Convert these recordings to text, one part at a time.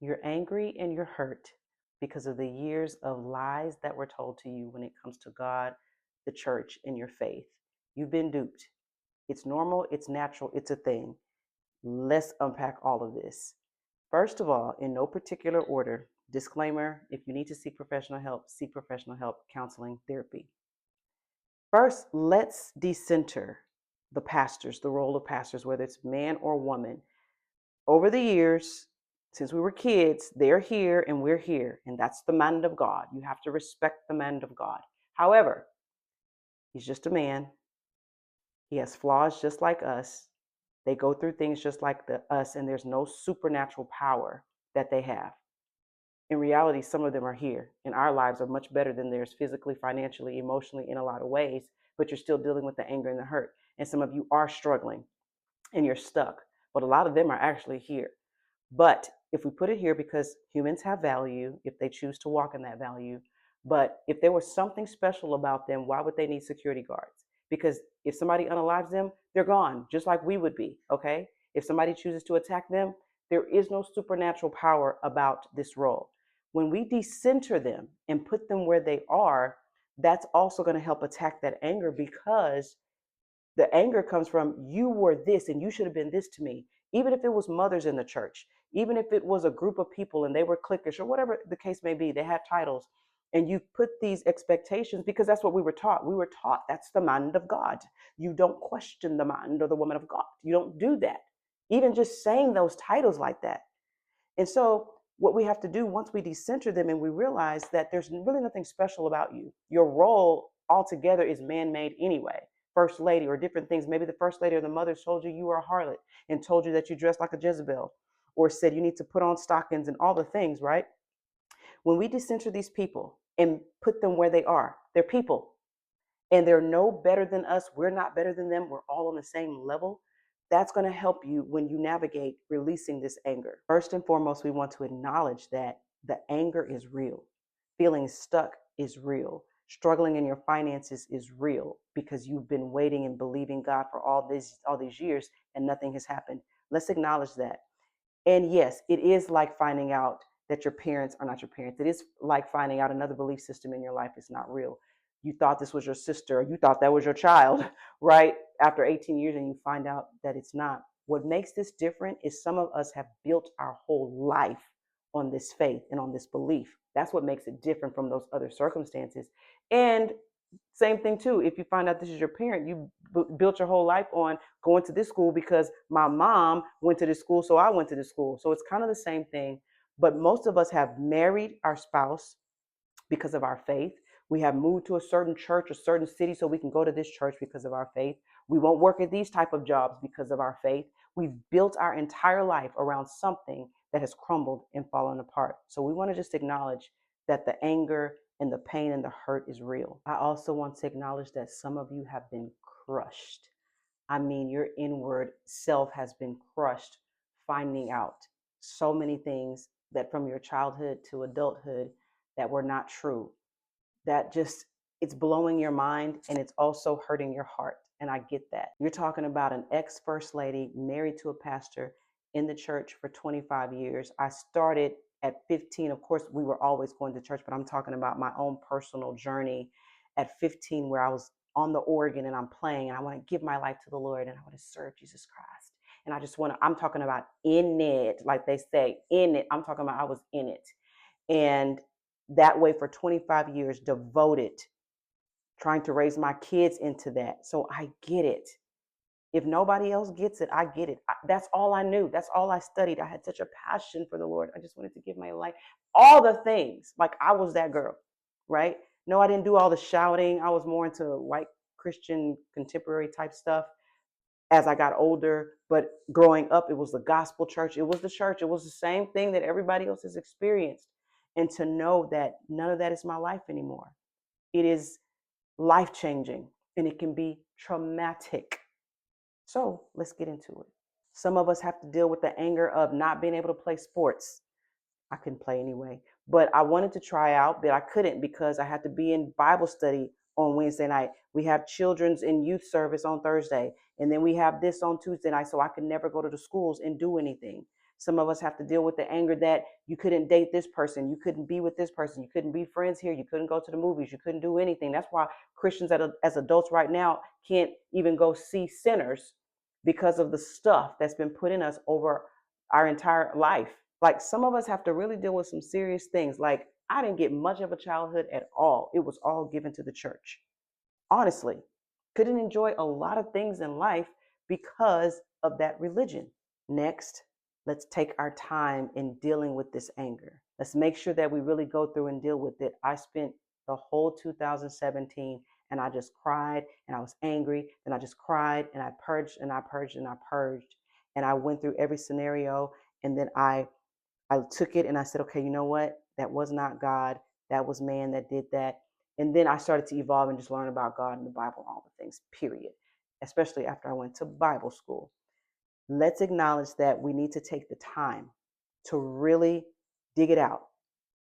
You're angry and you're hurt because of the years of lies that were told to you when it comes to God, the church, and your faith. You've been duped. It's normal, it's natural, it's a thing. Let's unpack all of this. First of all, in no particular order, disclaimer, if you need to seek professional help, counseling, therapy. First, let's decenter the pastors, the role of pastors, whether it's man or woman. Over the years, since we were kids, they're here and we're here, and that's the man of God. You have to respect the man of God. However, he's just a man. He has flaws just like us. They go through things just like us, and there's no supernatural power that they have. In reality, some of them are here, and our lives are much better than theirs physically, financially, emotionally, in a lot of ways, but you're still dealing with the anger and the hurt. And some of you are struggling and you're stuck, but a lot of them are actually here. But if we put it here, because humans have value if they choose to walk in that value, but if there was something special about them, why would they need security guards? Because if somebody unalives them, they're gone, just like we would be, okay? If somebody chooses to attack them, there is no supernatural power about this role. When we decenter them and put them where they are, that's also going to help attack that anger, because the anger comes from, you were this and you should have been this to me. Even if it was mothers in the church, even if it was a group of people and they were cliquish or whatever the case may be, they had titles, and you put these expectations, because that's what we were taught. We were taught that's the mind of God. You don't question the mind or the woman of God. You don't do that. Even just saying those titles like that. And so what we have to do once we decenter them and we realize that there's really nothing special about you, your role altogether is man-made anyway. First lady or different things. Maybe the first lady or the mother told you you were a harlot and told you that you dressed like a Jezebel, or said you need to put on stockings and all the things, right? When we decenter these people and put them where they are, they're people and they're no better than us. We're not better than them. We're all on the same level. That's going to help you when you navigate releasing this anger. First and foremost, we want to acknowledge that the anger is real. Feeling stuck is real. Struggling in your finances is real, because you've been waiting and believing God for all these years and nothing has happened. Let's acknowledge that. And yes, it is like finding out that your parents are not your parents. It is like finding out another belief system in your life is not real. You thought this was your sister, or you thought that was your child, right? After 18 years, and you find out that it's not. What makes this different is some of us have built our whole life on this faith and on this belief. That's what makes it different from those other circumstances. And same thing too, if you find out this is your parent, you built your whole life on going to this school because my mom went to this school, so I went to this school. So it's kind of the same thing. But most of us have married our spouse because of our faith. We have moved to a certain church, a certain city, so we can go to this church because of our faith. We won't work at these type of jobs because of our faith. We've built our entire life around something that has crumbled and fallen apart. So we want to just acknowledge that the anger and the pain and the hurt is real. I also want to acknowledge that some of you have been crushed. I mean, your inward self has been crushed, finding out so many things that from your childhood to adulthood that were not true. That just, it's blowing your mind, and it's also hurting your heart. And I get that. You're talking about an ex first lady married to a pastor in the church for 25 years. I started at 15. Of course, we were always going to church, but I'm talking about my own personal journey at 15, where I was on the organ and I'm playing and I want to give my life to the Lord and I want to serve Jesus Christ. And I just want to, I'm talking about in it, like they say, in it. I'm talking about I was in it. And that way for 25 years, devoted, trying to raise my kids into that. So I get it. If nobody else gets it, I get it. That's all I knew. That's all I studied. I had such a passion for the Lord. I just wanted to give my life, all the things. Like I was that girl, right? No, I didn't do all the shouting. I was more into white Christian contemporary type stuff as I got older. But growing up, it was the gospel church. It was the church. It was the same thing that everybody else has experienced. And to know that none of that is my life anymore. It is life changing, and it can be traumatic. So let's get into it. Some of us have to deal with the anger of not being able to play sports. I couldn't play anyway, but I wanted to try out, but I couldn't because I had to be in Bible study on Wednesday night. We have children's and youth service on Thursday, and then we have this on Tuesday night, so I could never go to the schools and do anything. Some of us have to deal with the anger that you couldn't date this person, you couldn't be with this person, you couldn't be friends here, you couldn't go to the movies, you couldn't do anything. That's why Christians as adults right now can't even go see sinners because of the stuff that's been put in us over our entire life. Like some of us have to really deal with some serious things. Like I didn't get much of a childhood at all. It was all given to the church. Honestly, couldn't enjoy a lot of things in life because of that religion. Next, let's take our time in dealing with this anger. Let's make sure that we really go through and deal with it. I spent the whole 2017 and I just cried and I was angry and I just cried and I purged and I purged and I purged. And I went through every scenario and then I took it and I said, okay, you know what? That was not God. That was man that did that. And then I started to evolve and just learn about God and the Bible, all the things, period. Especially after I went to Bible school. Let's acknowledge that we need to take the time to really dig it out.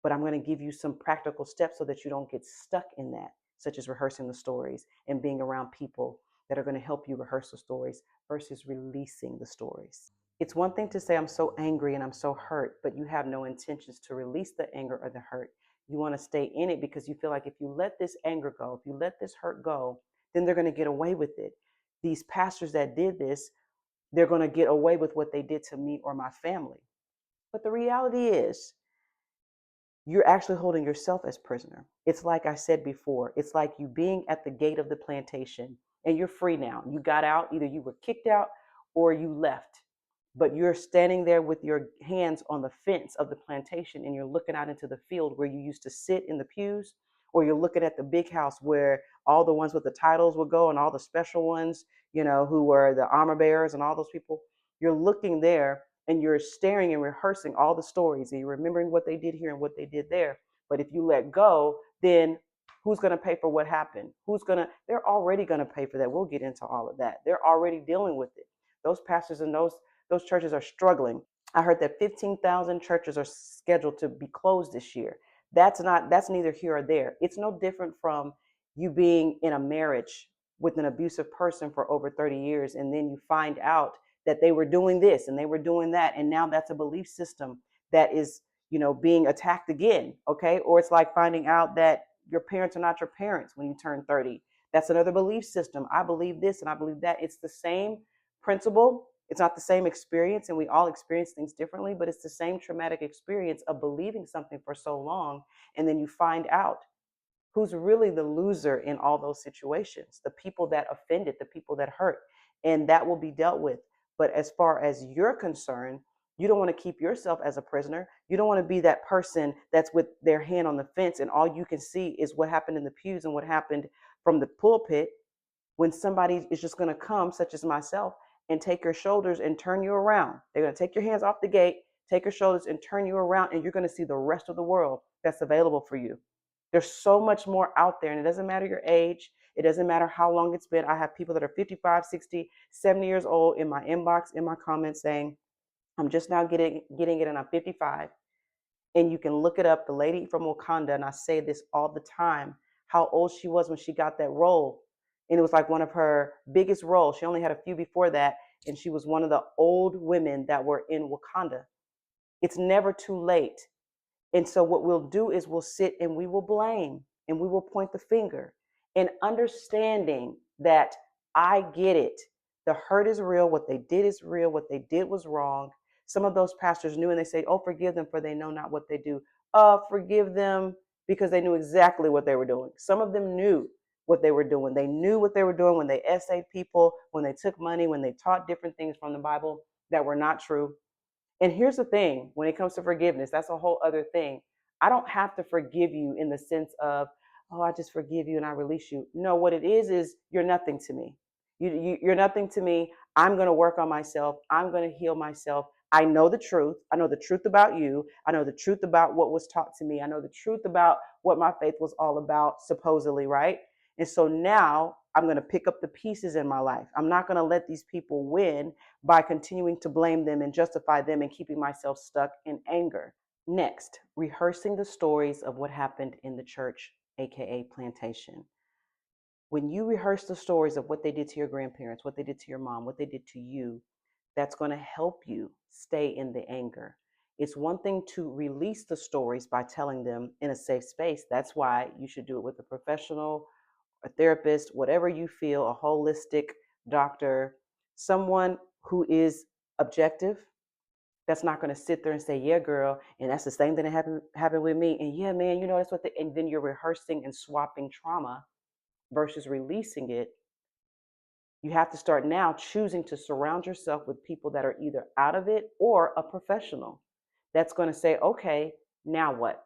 But I'm going to give you some practical steps so that you don't get stuck in that, such as rehearsing the stories and being around people that are going to help you rehearse the stories versus releasing the stories. It's one thing to say, I'm so angry and I'm so hurt, but you have no intentions to release the anger or the hurt. You want to stay in it because you feel like if you let this anger go, if you let this hurt go, then they're going to get away with it. These pastors that did this, they're going to get away with what they did to me or my family. But the reality is, you're actually holding yourself as prisoner. It's like I said before, it's like you being at the gate of the plantation and you're free now. You got out, either you were kicked out or you left, but you're standing there with your hands on the fence of the plantation and you're looking out into the field where you used to sit in the pews, or you're looking at the big house where all the ones with the titles would go and all the special ones, who were the armor bearers and all those people. You're looking there and you're staring and rehearsing all the stories and you're remembering what they did here and what they did there. But if you let go, then who's going to pay for what happened? They're already going to pay for that. We'll get into all of that. They're already dealing with it. Those pastors and those churches are struggling. I heard that 15,000 churches are scheduled to be closed this year. That's neither here or there. It's no different from you being in a marriage with an abusive person for over 30 years and then you find out that they were doing this and they were doing that, and now that's a belief system that is being attacked again. Okay, or it's like finding out that your parents are not your parents when you turn 30. That's another belief system. I believe this and I believe that. It's the same principle. It's not the same experience, and we all experience things differently, but it's the same traumatic experience of believing something for so long, and then you find out who's really the loser in all those situations: the people that offended, the people that hurt, and that will be dealt with. But as far as you're concerned, you don't want to keep yourself as a prisoner. You don't want to be that person that's with their hand on the fence and all you can see is what happened in the pews and what happened from the pulpit, when somebody is just going to come, such as myself, and take your shoulders and turn you around. They're going to take your hands off the gate, take your shoulders and turn you around, and you're going to see the rest of the world that's available for you. There's so much more out there, and it doesn't matter your age. It doesn't matter how long it's been. I have people that are 55, 60, 70 years old in my inbox, in my comments saying, I'm just now getting it and I'm 55. And you can look it up, the lady from Wakanda, and I say this all the time, how old she was when she got that role. And it was like one of her biggest roles. She only had a few before that, and she was one of the old women that were in Wakanda. It's never too late. And so what we'll do is we'll sit and we will blame and we will point the finger, and understanding that I get it. The hurt is real. What they did is real. What they did was wrong. Some of those pastors knew and they say, oh, forgive them for they know not what they do. Forgive them because they knew exactly what they were doing. Some of them knew what they were doing. They knew what they were doing when they essayed people, when they took money, when they taught different things from the Bible that were not true. And here's the thing, when it comes to forgiveness, that's a whole other thing. I don't have to forgive you in the sense of, oh, I just forgive you and I release you. No, what it is you're nothing to me. You're nothing to me. I'm going to work on myself. I'm going to heal myself. I know the truth. I know the truth about you. I know the truth about what was taught to me. I know the truth about what my faith was all about, supposedly, right? And so now I'm going to pick up the pieces in my life. I'm not going to let these people win by continuing to blame them and justify them and keeping myself stuck in anger. Next, rehearsing the stories of what happened in the church, aka plantation. When you rehearse the stories of what they did to your grandparents, what they did to your mom, what they did to you, that's going to help you stay in the anger. It's one thing to release the stories by telling them in a safe space. That's why you should do it with a professional, a therapist, whatever you feel, a holistic doctor, someone who is objective, that's not going to sit there and say, yeah, girl, and that's the same thing that happened with me. And yeah, man, that's what and then you're rehearsing and swapping trauma versus releasing it. You have to start now choosing to surround yourself with people that are either out of it or a professional that's going to say, okay, now what?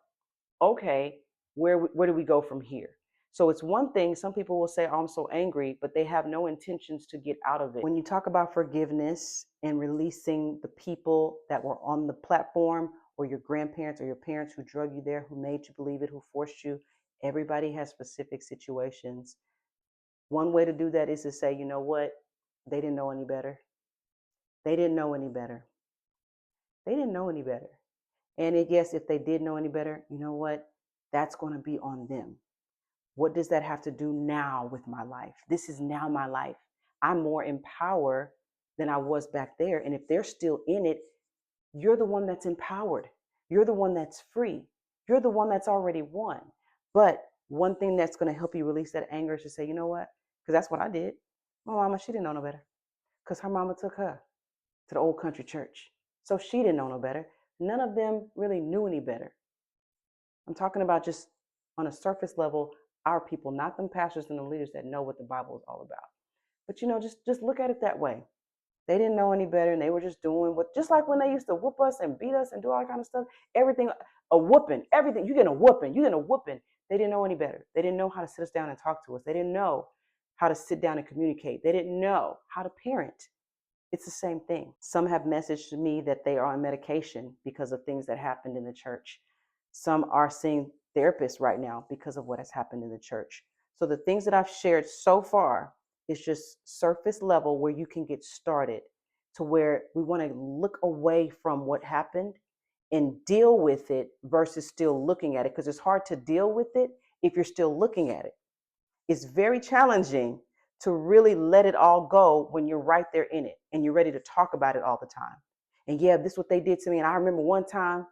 Okay, where do we go from here? So it's one thing, some people will say, oh, I'm so angry, but they have no intentions to get out of it. When you talk about forgiveness and releasing the people that were on the platform, or your grandparents or your parents who drug you there, who made you believe it, who forced you, everybody has specific situations. One way to do that is to say, you know what? They didn't know any better. They didn't know any better. They didn't know any better. And yes, if they did know any better, you know what? That's going to be on them. What does that have to do now with my life? This is now my life. I'm more in power than I was back there. And if they're still in it, you're the one that's empowered. You're the one that's free. You're the one that's already won. But one thing that's going to help you release that anger is to say, you know what? Because that's what I did. My mama, she didn't know no better. Because her mama took her to the old country church. So she didn't know no better. None of them really knew any better. I'm talking about just on a surface level, our people, not them pastors and the leaders that know what the Bible is all about. But just look at it that way. They didn't know any better, and they were just doing what, just like when they used to whoop us and beat us and do all that kind of stuff. Everything, a whooping, everything. You getting a whooping, you getting a whooping. They didn't know any better. They didn't know how to sit us down and talk to us. They didn't know how to sit down and communicate. They didn't know how to parent. It's the same thing. Some have messaged to me that they are on medication because of things that happened in the church. Some are seeing therapists right now because of what has happened in the church. So the things that I've shared so far is just surface level where you can get started, to where we want to look away from what happened and deal with it versus still looking at it, because it's hard to deal with it if you're still looking at it. It's very challenging to really let it all go when you're right there in it and you're ready to talk about it all the time. And yeah, this is what they did to me. And I remember one time.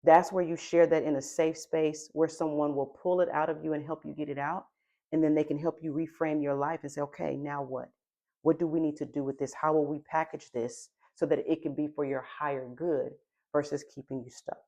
That's where you share that in a safe space where someone will pull it out of you and help you get it out. And then they can help you reframe your life and say, okay, now what? What do we need to do with this? How will we package this so that it can be for your higher good versus keeping you stuck?